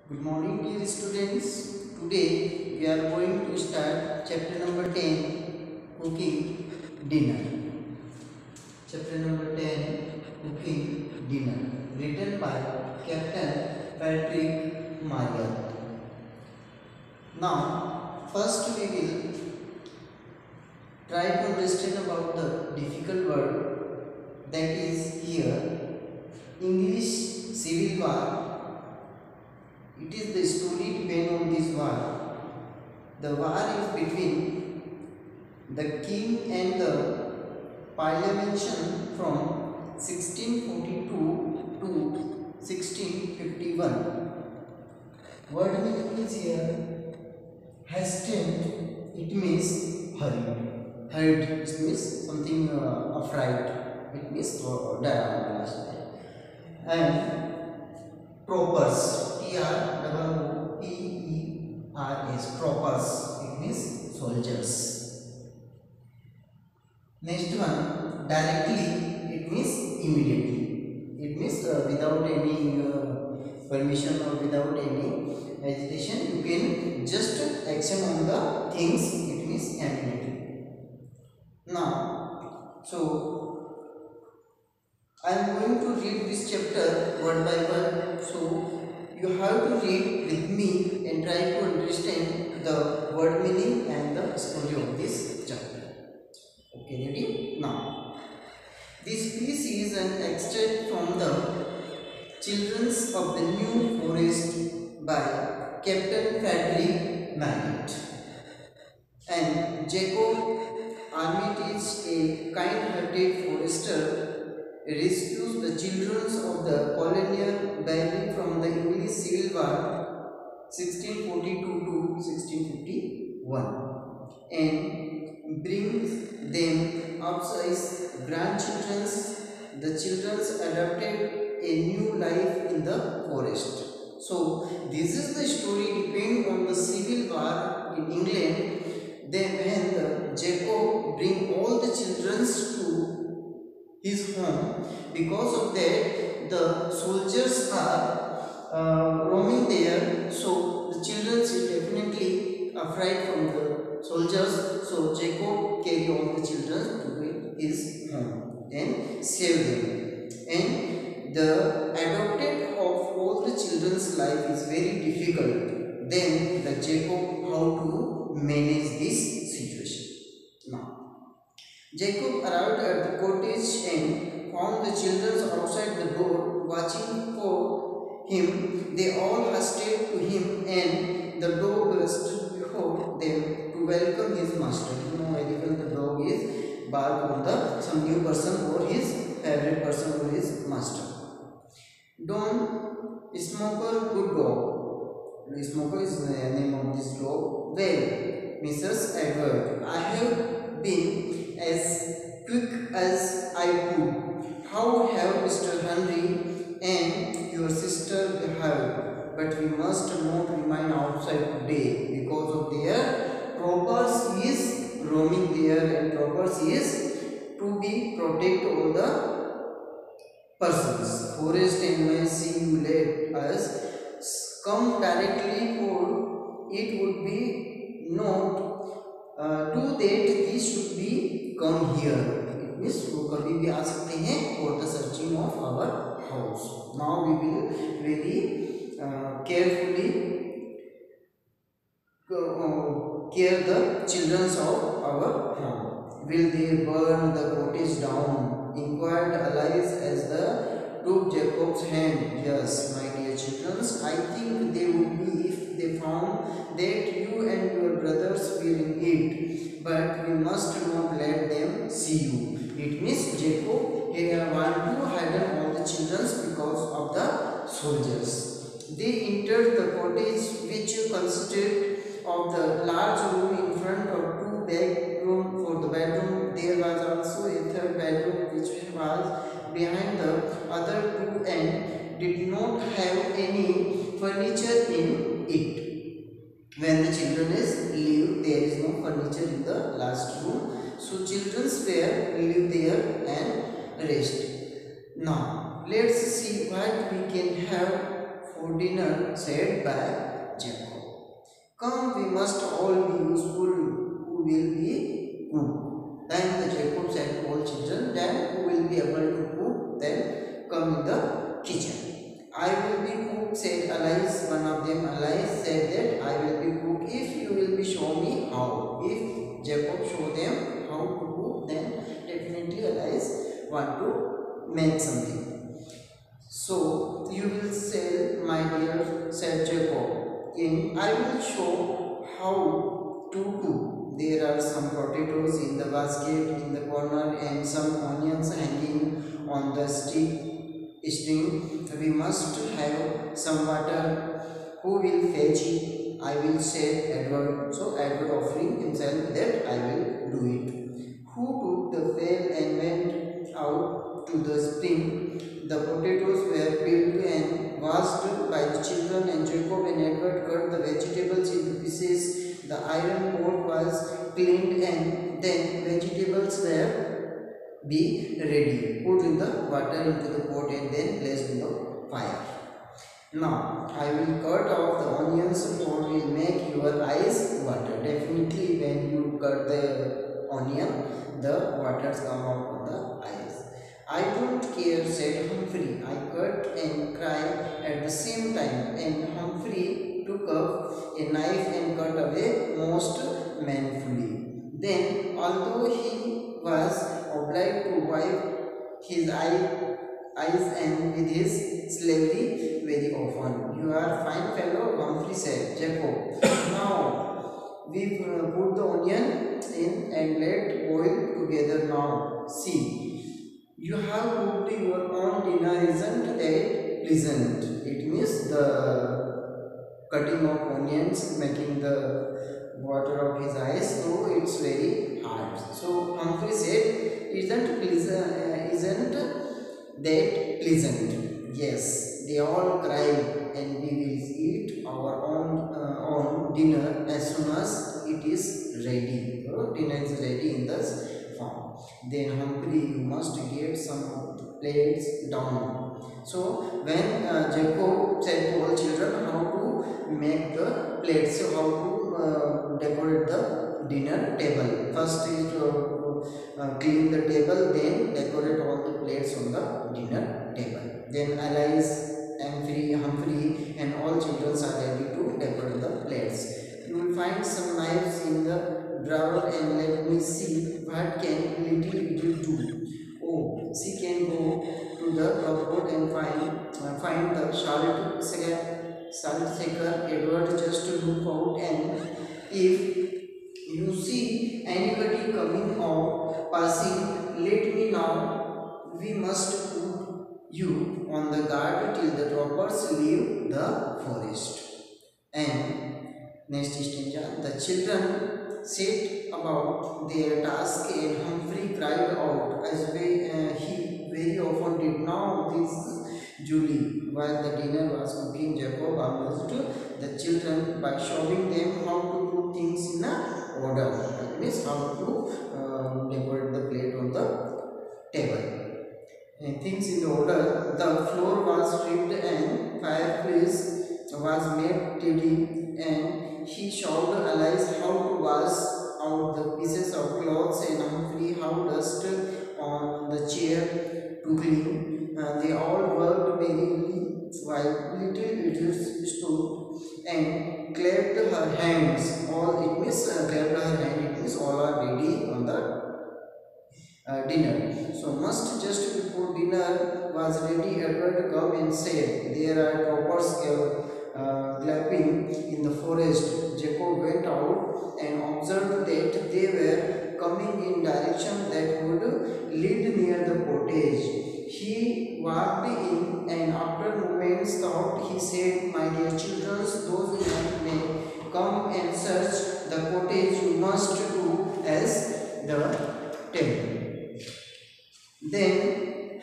Good morning, dear students. Today we are going to start chapter number 10, Cooking Dinner. Chapter number 10, Cooking Dinner, written by Captain Patrick Marriott. Now, first we will try to understand about the difficult word that is here, English Civil War. It is the story depend on this war. The war is between the king and the parliamentarian from 1642 to 1651. Word meaning is here hastened. It means hurried. Hurried. It means something affright. It means down. And troopers. Troopers. Troopers. It means soldiers. Next one, directly. It means immediately. It means without any permission or without any hesitation, you can just action on the things. It means immediately. Now, so I am going to read this chapter word by word. So you have to read with me and try to understand the word meaning and the story of this chapter. Okay, ready? Now, this piece is an extract from the Children's of the New Forest by Captain Frederick Marriott. And Jacob Armitage, a kind-hearted forester, rescues the children of the colonial band from the English Civil War 1642 to 1651 and brings them up as grandchildren. The children adopted a new life in the forest. So this is the story depending on the Civil War in England. Then when Jacob bring all the children to his home, because of that the soldiers are roaming there, so the children is definitely afraid from the soldiers. So Jacob carry all the children to his home and save them. And the adopted of all the children's life is very difficult. Then the Jacob how to manage this situation. Now, Jacob arrived at the cottage and found the children outside the door watching for him. They all hastened to him and the dog stood before them to welcome his master. You know very well the dog is bark on the some new person or his favorite person or his master. Don Smoker, good dog. Smoker is the name of this dog. Well, Mrs. Edward, I have been as quick as I could. How have Mr. Henry and your sister behaved? But we must not remain outside today because of their robbers is roaming there and robbers is to be protect all the persons. Forest and may see you let us come directly, for it would be not to that this should be come here. It means वो कभी भी आ सकते हैं for the searching of our house. Now we will very carefully care the children of our home. Will they burn the cottage down? Inquired Alice as the took Jacob's hand. Yes, my dear children, I think they would be if they found that you and your brothers were in it. But we must not let them see you. It means Jacob want to hide all the children because of the soldiers. They entered the cottage, which consisted of the large room in front of two bedroom. For the bedroom there was also a third bedroom which was behind the other two and did not have any furniture in it. When the children is live, there is no furniture in the last room, so children were live there and rest. Now let's see what we can have for dinner, said by Jacob. Come, we must all be useful. Who will be cook? Then the Jacob said to all children, then who will be able to cook? Then come in the kitchen. I will be cook, said Alice. One of them, Alice, said that I will be cook if you will be show me how. If Jacob show them how to cook, then definitely Alice want to make something. So you will say, my dear, said Jacob, and I will show how to cook. There are some potatoes in the basket in the corner and some onions hanging on the string. We must have some water. Who will fetch it? I will, say Edward. So Edward offering himself that I will do it. Who took the pail and went out to the spring? The potatoes were peeled and washed by the children, and Jacob and Edward cut the vegetables into pieces. The iron pot was cleaned, and then vegetables were be ready. Put in the water into the pot and then placed in the fire. Now I will cut off the onions, for will make your eyes water. Definitely when you cut the onion, the waters come out of the eyes. I don't care, said Humphrey. I cut and cry at the same time. And Humphrey took up a knife and cut away most manfully. Then, although he was obliged to wipe his eyes and with his slavery very often. You are a fine fellow, Humphrey said. Jacob, now we put the onion in and let boil together now. See. You have cooked your own dinner, isn't it pleasant? It means the cutting of onions, making the water of his eyes, so it's very hard. So Humphrey said, isn't that pleasant? Yes, they all cried, and we will eat our own dinner as soon as it is ready. So dinner is ready in this form. Then Humphrey, you must get some of the plates down. So when Jacob said to all children how to make the plates, so how to decorate the dinner table. First is to clean the table, then decorate all the plates on the dinner table. Then Alice, Humphrey and all children are ready to decorate the plates. You will find some knives in the drawer, and let me see what can little do. Oh, she can go to the cupboard and find the salt shaker. Edward, just to look out, and if you see anybody coming or passing, let me know. We must put you on the guard till the robbers leave the forest. And next stanza, the children set about their task, and Humphrey cried out, as he very often did. Now this Julie, while the dinner was cooking, Jacob amused the children by showing them how to put things in a order. That means how to decorate the plate on the table. And things in order. The floor was swept and fireplace was made tidy, and he showed Alice how to wash out the pieces of clothes, and Humphrey how dust on the chair to clean. They all worked merrily while little Edith stood and clapped her hands. All it means clapped her hand. It means all are ready on the dinner. So must just before dinner was ready, Edward come and said, there are robbers galloping in the forest. Jacob went out and observed that they were coming in direction that would lead near the cottage. He walked in, and after moments thought, he said, my dear children, those who may come and search the cottage, you must do as the temple. Then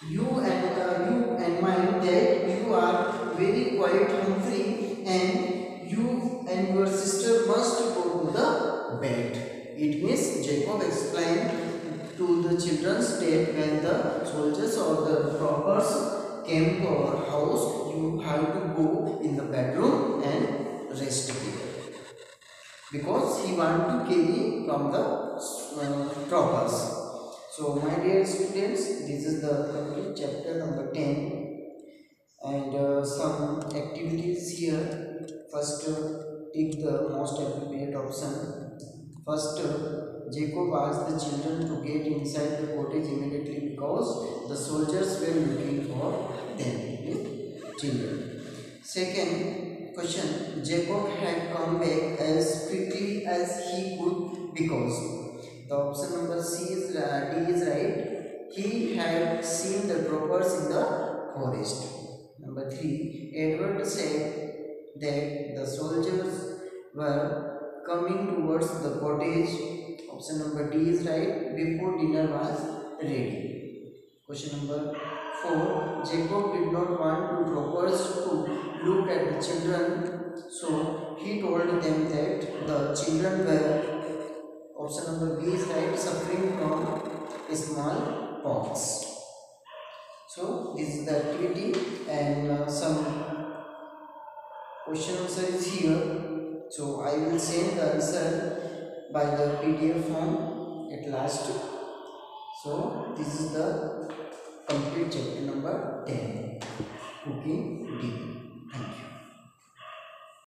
you and mind that you are very quiet, Humphrey, and you and your sister must go to the bed. It means Jacob explained to the children that when the soldiers or the robbers came to our house, you have to go in the bedroom and rest there, because he want to carry from the troppers. So my dear students, this is the complete chapter number 10, and some activities here. First, take the most appropriate option. First, Jacob asked the children to get inside the cottage immediately because the soldiers were looking for them. Children. Second question, Jacob had come back as quickly as he could because the option number C is D is right. He had seen the troopers in the forest. Number 3, Edward said that the soldiers were coming towards the cottage. Option number D is right, before dinner was ready. Question number 4, Jacob did not want the troopers to look at the children, so he told them that the children were, option number B is right, suffering from a small pox. So this is the activity, and some question answer is here. So I will send the answer by the PDF form at last. So this is the complete chapter number 10, cooking D.